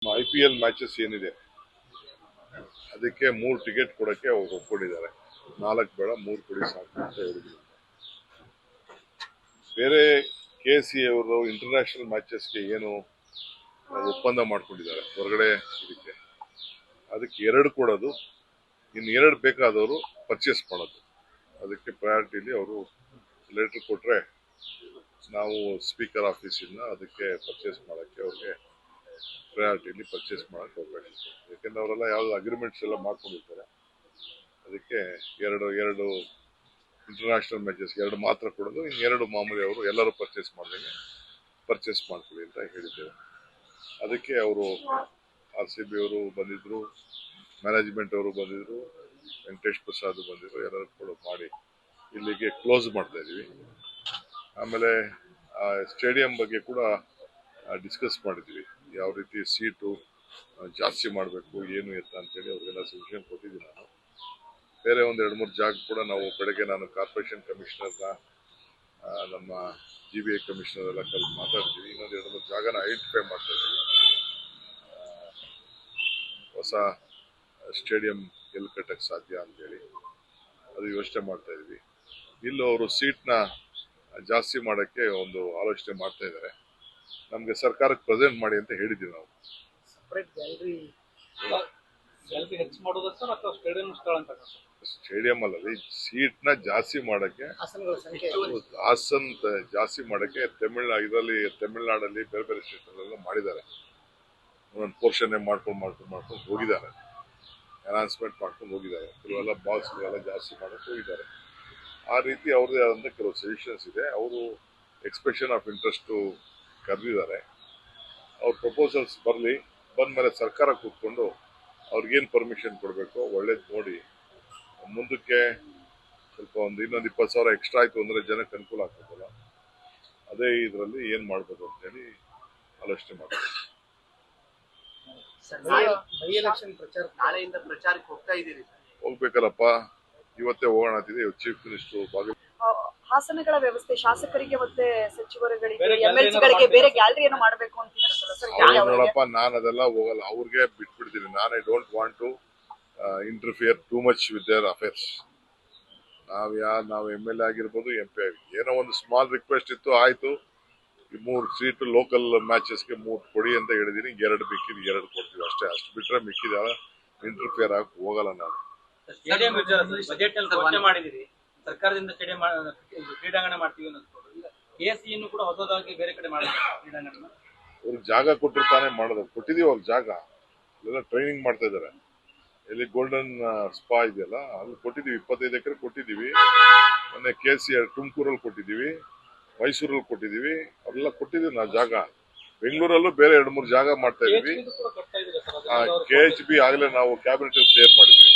IPL matches ಏನಿದೆ ಅದಕ್ಕೆ 3 ticket ಕೊಡಕ್ಕೆ ಅವರು ಒಪ್ಕೊಂಡಿದ್ದಾರೆ. 4 ಬೇಡ 3 ಕೊಡಿ ಸಾಕು ಅಂತ ಹೇಳಿದ್ರು. ಬೇರೆ KCA ಅವರು ಇಂಟರ್ನ್ಯಾಷನಲ್ ಮ್ಯಾಚಸ್ಗೆ ಏನು ಒಪ್ಪಂದ ಮಾಡ್ಕೊಂಡಿದ್ದಾರೆ ಹೊರಗಡೆ ಇದಕ್ಕೆ, ಅದಕ್ಕೆ 2 ಕೊಡೋದು, ಇನ್ನು 2 ಬೇಕಾದವರು ಪರ್ಚೇಸ್ ಮಾಡೋದು. ಅದಕ್ಕೆ ಪ್ರಯಾರಿಟಿಲಿ ಅವರು ಲೆಟರ್ ಕೊಟ್ರೆ ನಾವು ಸ್ಪೀಕರ್ ಆಫೀಸಿಂದ ಅದಕ್ಕೆ ಪರ್ಚೇಸ್ ಮಾಡೋಕ್ಕೆ ಅವ್ರಿಗೆ ಪ್ರಯಾರಿಟಿಲಿ ಪರ್ಚೇಸ್ ಮಾಡಕ್ಕೆ ಹೋಗ್ಬೇಕು. ಯಾಕೆಂದ್ರೆ ಅವರೆಲ್ಲ ಯಾವ್ದು ಅಗ್ರಿಮೆಂಟ್ಸ್ ಎಲ್ಲ ಮಾಡ್ಕೊಂಡಿರ್ತಾರೆ. ಅದಕ್ಕೆ ಎರಡು ಇಂಟರ್ನ್ಯಾಷನಲ್ ಮ್ಯಾಚಸ್ 2 ಮಾತ್ರ ಕೊಡೋದು, ಇನ್ನು 2 ಮಾಮೂಲಿ ಅವರು ಎಲ್ಲರೂ ಪರ್ಚೇಸ್ ಮಾಡಿದಂಗೆ ಪರ್ಚೇಸ್ ಮಾಡ್ಕೊಳ್ಳಿ ಅಂತ ಹೇಳಿದ್ದೇವೆ. ಅದಕ್ಕೆ ಅವರು RCB ಅವರು ಬಂದಿದ್ರು, ಮ್ಯಾನೇಜ್ಮೆಂಟ್ ಅವರು ಬಂದಿದ್ರು, ವೆಂಕಟೇಶ್ ಪ್ರಸಾದ್ ಬಂದಿದ್ರು, ಎಲ್ಲರೂ ಕೂಡ ಮಾಡಿ ಇಲ್ಲಿಗೆ ಕ್ಲೋಸ್ ಮಾಡ್ತಾ ಇದೀವಿ. ಆಮೇಲೆ ಸ್ಟೇಡಿಯಂ ಬಗ್ಗೆ ಕೂಡ ಡಿಸ್ಕಸ್ ಮಾಡಿದ್ವಿ. ಯಾವ ರೀತಿ ಸೀಟು ಜಾಸ್ತಿ ಮಾಡಬೇಕು ಏನು ಎತ್ತ ಅಂತೇಳಿ ಅವ್ರಿಗೆಲ್ಲ ಸಜೆಷನ್ ಕೊಟ್ಟಿದ್ದೀನಿ ನಾನು. ಬೇರೆ 1-2-3 ಜಾಗ ಕೂಡ ನಾವು ಬೆಳಗ್ಗೆ ನಾನು ಕಾರ್ಪೊರೇಷನ್ ಕಮಿಷನರ್ನ ನಮ್ಮ GBA ಕಮಿಷನರ್ ಎಲ್ಲ ಕಲ್ತು ಮಾತಾಡ್ತೀವಿ. ಇನ್ನೊಂದು 2-3 ಜಾಗನ ಐಡೆಂಟಿಫೈ ಮಾಡ್ತಾ ಇದ್ದೀವಿ. ಹೊಸ ಸ್ಟೇಡಿಯಂ ಎಲ್ಲಿ ಕಟ್ಟಕ್ಕೆ ಸಾಧ್ಯ ಅಂತೇಳಿ ಅದು ಯೋಚನೆ ಮಾಡ್ತಾ ಇದ್ವಿ. ಇಲ್ಲೂ ಅವರು ಸೀಟ್ನ ಜಾಸ್ತಿ ಮಾಡೋಕ್ಕೆ ಒಂದು ಆಲೋಚನೆ ಮಾಡ್ತಾ ಇದ್ದಾರೆ. ನಮಗೆ ಸರ್ಕಾರಕ್ಕೆ ಪ್ರೆಸೆಂಟ್ ಮಾಡಿ ಅಂತ ಹೇಳಿದ್ದೀವಿ ನಾವು. ಸ್ಟೇಡಿಯಂ ಅಲ್ಲದೆ ಸೀಟ್ನ ಜಾಸ್ತಿ ಮಾಡಕ್ಕೆ, ಹಾಸನ್ ಜಾಸ್ತಿ ಮಾಡಕ್ಕೆ ತಮಿಳ್ನಾಡಲ್ಲಿ ಬೇರೆ ಬೇರೆ ಸ್ಟೇಟ್ನಲ್ಲೆಲ್ಲ ಮಾಡಿದ್ದಾರೆ. ಒಂದೊಂದು ಪೋರ್ಷನ್ ಮಾಡ್ಕೊಂಡು ಹೋಗಿದ್ದಾರೆ, ಅನೌನ್ಸ್ಮೆಂಟ್ ಮಾಡ್ಕೊಂಡು ಹೋಗಿದ್ದಾರೆ. ಕೆಲವೆಲ್ಲ ಬಾಕ್ಸ್ಗಳೆಲ್ಲ ಜಾಸ್ತಿ ಮಾಡಕ್ಕೆ ಹೋಗಿದ್ದಾರೆ. ಆ ರೀತಿ ಅವ್ರದೇ ಆದಂಥ ಕೆಲವು ಸಜೆಷನ್ಸ್ ಇದೆ. ಅವರು ಎಕ್ಸ್ಪ್ರೆಷನ್ ಆಫ್ ಇಂಟ್ರೆಸ್ಟ್ ಕರೆದಿದ್ದಾರೆ. ಅವ್ರ ಪ್ರಪೋಸಲ್ಸ್ ಬಂದ್ಮೇಲೆ ಸರ್ಕಾರ ಕೂತ್ಕೊಂಡು ಅವ್ರಿಗೇನು ಪರ್ಮಿಷನ್ ಕೊಡಬೇಕು ಒಳ್ಳೇದು ನೋಡಿ ಮುಂದಕ್ಕೆ ಸ್ವಲ್ಪ ಇನ್ನೊಂದು 20,000 ಎಕ್ಸ್ಟ್ರಾ ಆಯ್ತು ಅಂದ್ರೆ ಜನಕ್ಕೆ ಅನುಕೂಲ ಆಗ್ತದಲ್ಲ, ಅದೇ ಇದರಲ್ಲಿ ಏನ್ ಮಾಡ್ಬೋದು ಅಂತೇಳಿ ಆಲೋಚನೆ ಮಾಡ್ತೀವಿ. ಹೋಗ್ಬೇಕಲ್ಲಪ್ಪ, ಇವತ್ತೇ ಹೋಗೋಣ ಅಂತಿದೆ. ಚೀಫ್ ಮಿನಿಸ್ಟರ್ ಹಾಸನಗಳ ವ್ಯವಸ್ಥೆ ಶಾಸಕರಿಗೆ ಮತ್ತೆ ಸಚಿವರುಗಳಿಗೆ MLC-ಗಳಿಗೆ ಬೇರೆ ಗ್ಯಾಲರಿಯನ್ನು ಮಾಡಬೇಕು ಅಂತ ನೋಡಪ್ಪ, ನಾನು ಅದೆಲ್ಲ ಹೋಗಲ್ಲ, ಅವ್ರಿಗೆ ಬಿಟ್ಬಿಡ್ತೀನಿ. ನಾನು I don't want to interfere too much with their affairs. ನಾವು MLA ಆಗಿರ್ಬೋದು, MP ಆಗಿರ್ಬೋದು, ಏನೋ ಒಂದು ಸ್ಮಾಲ್ ರಿಕ್ವೆಸ್ಟ್ ಇತ್ತು, ಆಯ್ತು. 3 ಸೀಟ್ ಲೋಕಲ್ ಮ್ಯಾಚಸ್ಗೆ 3 ಕೊಡಿ ಅಂತ ಹೇಳಿದೀನಿ. 2 ಮಿಕ್ಕಿದ್ 2 ಕೊಡ್ತೀವಿ ಅಷ್ಟೇ. ಅಷ್ಟು ಬಿಟ್ರೆ ಮಿಕ್ಕಿದ ಇಂಟರ್ಫಿಯರ್ ಆಗಿ ಹೋಗಲ್ಲ ನಾನು. ಸರ್ಕಾರದಿಂದ ಸ್ಟೇಡಿಯಂ ಕ್ರೀಡಾಂಗಣ ಮಾಡ್ತೀವಿ KCA ಕೂಡ ಹೊಸದಾಗಿ ಬೇರೆ ಕಡೆ ಕ್ರೀಡಾಂಗಣ ಅವ್ರಿಗೆ ಜಾಗ ಕೊಟ್ಟಿರ್ತಾನೆ ಮಾಡೋದು. ಕೊಟ್ಟಿದೀವಿ ಅವ್ರ ಜಾಗ, ಎಲ್ಲ ಟ್ರೈನಿಂಗ್ ಮಾಡ್ತಾ ಇದಾರೆ. ಎಲ್ಲಿ ಗೋಲ್ಡನ್ ಸ್ಪಾ ಇದೆಯಲ್ಲ ಅಲ್ಲಿ ಕೊಟ್ಟಿದೀವಿ, 25 ಎಕರೆ ಕೊಟ್ಟಿದೀವಿ. ಮೊನ್ನೆ KCA ತುಮಕೂರಲ್ಲಿ ಕೊಟ್ಟಿದೀವಿ, ಮೈಸೂರಲ್ಲಿ ಕೊಟ್ಟಿದೀವಿ, ಅವರೆಲ್ಲ ಕೊಟ್ಟಿದೀವಿ ನಾವು ಜಾಗ. ಬೆಂಗಳೂರಲ್ಲೂ ಬೇರೆ 2-3 ಜಾಗ ಮಾಡ್ತಾ ಇದೀವಿ. KHB ಆಗ್ಲೇ ನಾವು ಕ್ಯಾಬಿನೆಟ್ ಕ್ಲಿಯರ್ ಮಾಡಿದೀವಿ.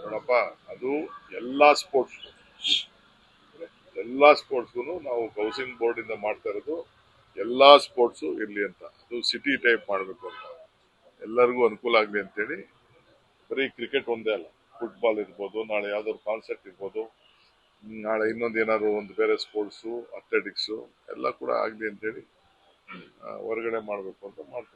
ನೋಡಪ್ಪ, ಅದು ಎಲ್ಲಾ ಸ್ಪೋರ್ಟ್ಸ್ಗೂ ನಾವು ಹೌಸಿಂಗ್ ಬೋರ್ಡ್ ಇಂದ ಮಾಡ್ತಾ ಇರೋದು. ಎಲ್ಲಾ ಸ್ಪೋರ್ಟ್ಸ್ ಇರ್ಲಿ ಅಂತ, ಅದು ಸಿಟಿ ಟೈಪ್ ಮಾಡ್ಬೇಕು ಅಂತ, ಎಲ್ಲರಿಗೂ ಅನುಕೂಲ ಆಗ್ಲಿ ಅಂತೇಳಿ. ಬರೀ ಕ್ರಿಕೆಟ್ ಒಂದೇ ಅಲ್ಲ, ಫುಟ್ಬಾಲ್ ಇರ್ಬೋದು, ನಾಳೆ ಯಾವ್ದಾದ್ರು ಕಾನ್ಸರ್ಟ್ ಇರ್ಬೋದು, ನಾಳೆ ಇನ್ನೊಂದು ಏನಾದ್ರು ಒಂದು ಬೇರೆ ಸ್ಪೋರ್ಟ್ಸು, ಅಥ್ಲೆಟಿಕ್ಸು ಎಲ್ಲ ಕೂಡ ಆಗ್ಲಿ ಅಂತೇಳಿ ಹೊರಗಡೆ ಮಾಡ್ಬೇಕು ಅಂತ ಮಾಡ್ತಾ ಇದ್ದೀವಿ.